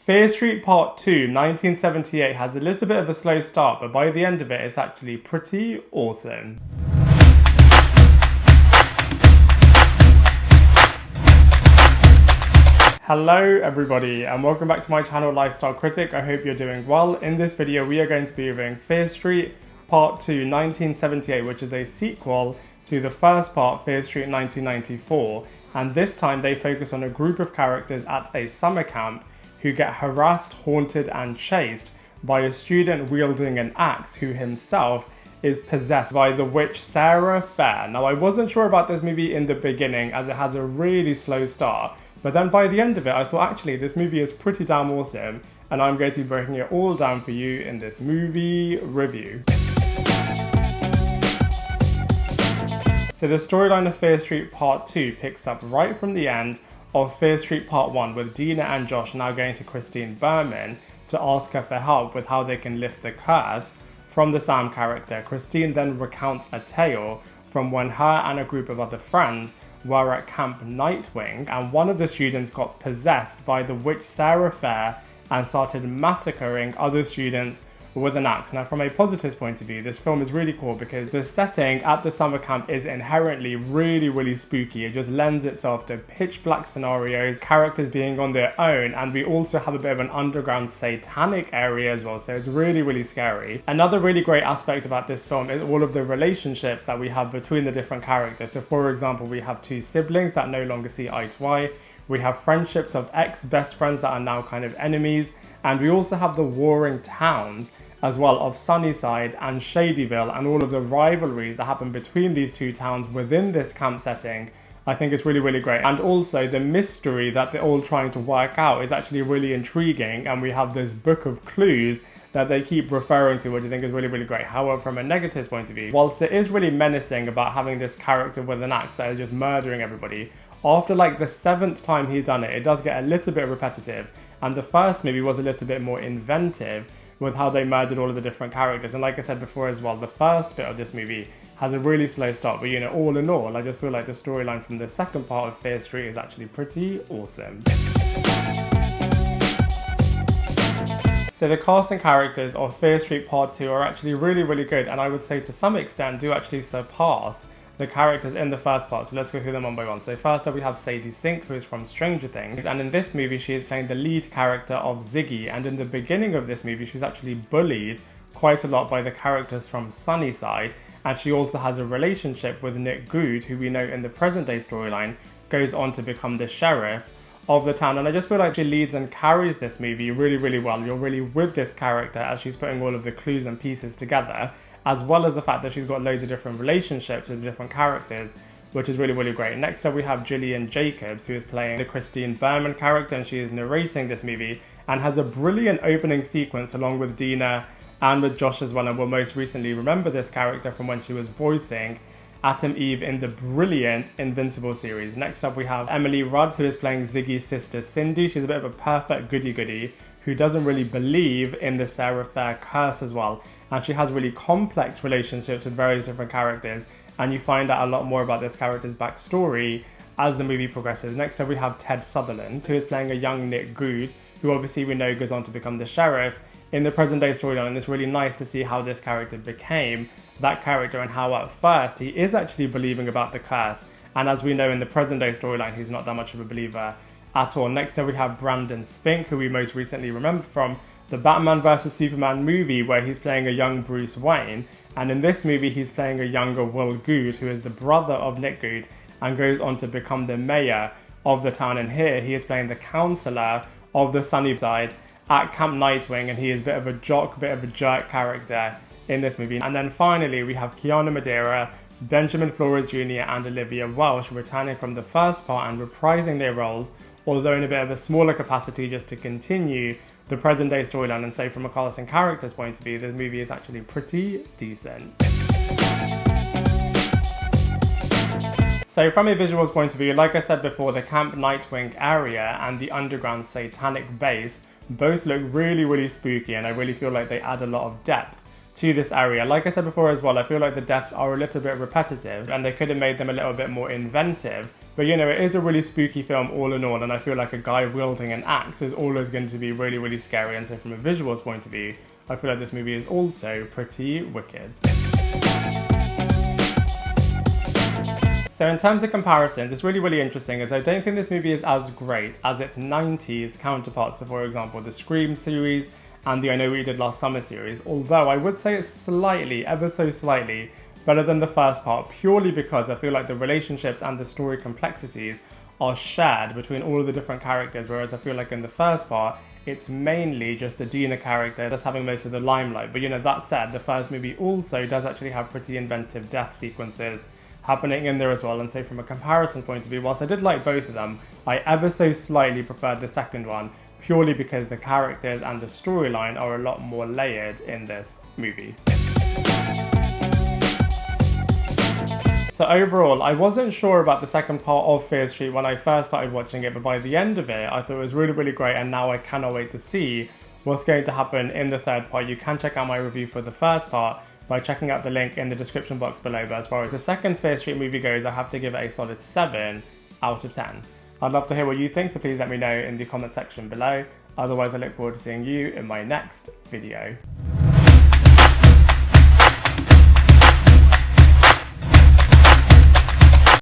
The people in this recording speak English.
Fear Street Part 2, 1978 has a little bit of a slow start, but by the end of it, it's actually pretty awesome. Hello everybody and welcome back to my channel Lifestyle Critic. I hope you're doing well. In this video we are going to be reviewing Fear Street Part 2, 1978, which is a sequel to the first part, Fear Street 1994, and this time they focus on a group of characters at a summer camp who get harassed, haunted and chased by a student wielding an axe who himself is possessed by the witch Sarah Fier. Now I wasn't sure about this movie in the beginning as it has a really slow start, but then by the end of it I thought actually this movie is pretty damn awesome, and I'm going to be breaking it all down for you in this movie review. So the storyline of Fear Street Part 2 picks up right from the end of Fear Street Part 1, with Dina and Josh now going to Christine Berman to ask her for help with how they can lift the curse from the Sam character. Christine then recounts a tale from when her and a group of other friends were at Camp Nightwing and one of the students got possessed by the witch Sarah Fier and started massacring other students with an axe. Now from a positive point of view, this film is really cool because the setting at the summer camp is inherently really spooky. It just lends itself to pitch black scenarios, characters being on their own, and we also have a bit of an underground satanic area as well, so it's really scary. Another really great aspect about this film is all of the relationships that we have between the different characters. So for example, we have two siblings that no longer see eye to eye, we have friendships of ex-best friends that are now kind of enemies, and we also have the warring towns as well of Sunnyside and Shadyville and all of the rivalries that happen between these two towns within this camp setting. I think it's really great. And also the mystery that they're all trying to work out is actually really intriguing, and we have this book of clues that they keep referring to, which I think is really great. However, from a negative point of view, whilst it is really menacing about having this character with an axe that is just murdering everybody, after like the 7th time he's done it, it does get a little bit repetitive, and the first movie was a little bit more inventive with how they murdered all of the different characters. And like I said before as well, the first bit of this movie has a really slow start, but you know, all in all, I just feel like the storyline from the second part of Fear Street is actually pretty awesome. So the cast and characters of Fear Street Part 2 are actually really good, and I would say to some extent do actually surpass the characters in the first part. So let's go through them one by one. So first up we have Sadie Sink, who is from Stranger Things, and in this movie she is playing the lead character of Ziggy, and in the beginning of this movie she's actually bullied quite a lot by the characters from Sunnyside, and she also has a relationship with Nick Good, who we know in the present day storyline goes on to become the sheriff of the town. And I just feel like she leads and carries this movie really well. You're really with this character as she's putting all of the clues and pieces together, as well as the fact that she's got loads of different relationships with different characters, which is really great. Next up we have Gillian Jacobs, who is playing the Christine Berman character, and she is narrating this movie and has a brilliant opening sequence along with Dina and with Josh as well, and we'll most recently remember this character from when she was voicing Atom Eve in the brilliant Invincible series. Next up we have Emily Rudd, who is playing Ziggy's sister Cindy. She's a bit of a perfect goody who doesn't really believe in the Sarah Fier curse as well, and she has really complex relationships with various different characters, and you find out a lot more about this character's backstory as the movie progresses. Next up we have Ted Sutherland, who is playing a young Nick Good, who obviously we know goes on to become the sheriff in the present day storyline, and it's really nice to see how this character became that character and how at first he is actually believing about the curse, and as we know in the present day storyline he's not that much of a believer at all. Next up we have Brandon Spink, who we most recently remember from the Batman vs Superman movie where he's playing a young Bruce Wayne, and in this movie he's playing a younger Will Good, who is the brother of Nick Good and goes on to become the mayor of the town, and here he is playing the councillor of the Sunnyside at Camp Nightwing, and he is a bit of a jock, bit of a jerk character in this movie. And then finally we have Kiana Madeira, Benjamin Flores Jr. and Olivia Welch returning from the first part and reprising their roles, although in a bit of a smaller capacity just to continue the present day storyline. And so from a cast and characters point of view, the movie is actually pretty decent. So from a visuals point of view, like I said before, the Camp Nightwing area and the underground satanic base both look really spooky, and I really feel like they add a lot of depth to this area. Like I said before as well, I feel like the deaths are a little bit repetitive and they could have made them a little bit more inventive. But you know, it is a really spooky film all in all, and I feel like a guy wielding an axe is always going to be really, really scary. And so from a visuals point of view, I feel like this movie is also pretty wicked. So in terms of comparisons, it's really, really interesting as I don't think this movie is as great as its 90s counterparts, so for example the Scream series and the I Know What You Did Last Summer series, although I would say it's slightly, ever so slightly, better than the first part, purely because I feel like the relationships and the story complexities are shared between all of the different characters, whereas I feel like in the first part, it's mainly just the Dina character that's having most of the limelight. But you know, that said, the first movie also does actually have pretty inventive death sequences happening in there as well, and so from a comparison point of view, whilst I did like both of them, I ever so slightly preferred the second one, purely because the characters and the storyline are a lot more layered in this movie. So overall, I wasn't sure about the second part of Fear Street when I first started watching it, but by the end of it, I thought it was really, really great, and now I cannot wait to see what's going to happen in the third part. You can check out my review for the first part by checking out the link in the description box below, but as far as the second Fear Street movie goes, I have to give it a solid 7 out of 10. I'd love to hear what you think, so please let me know in the comment section below. Otherwise, I look forward to seeing you in my next video.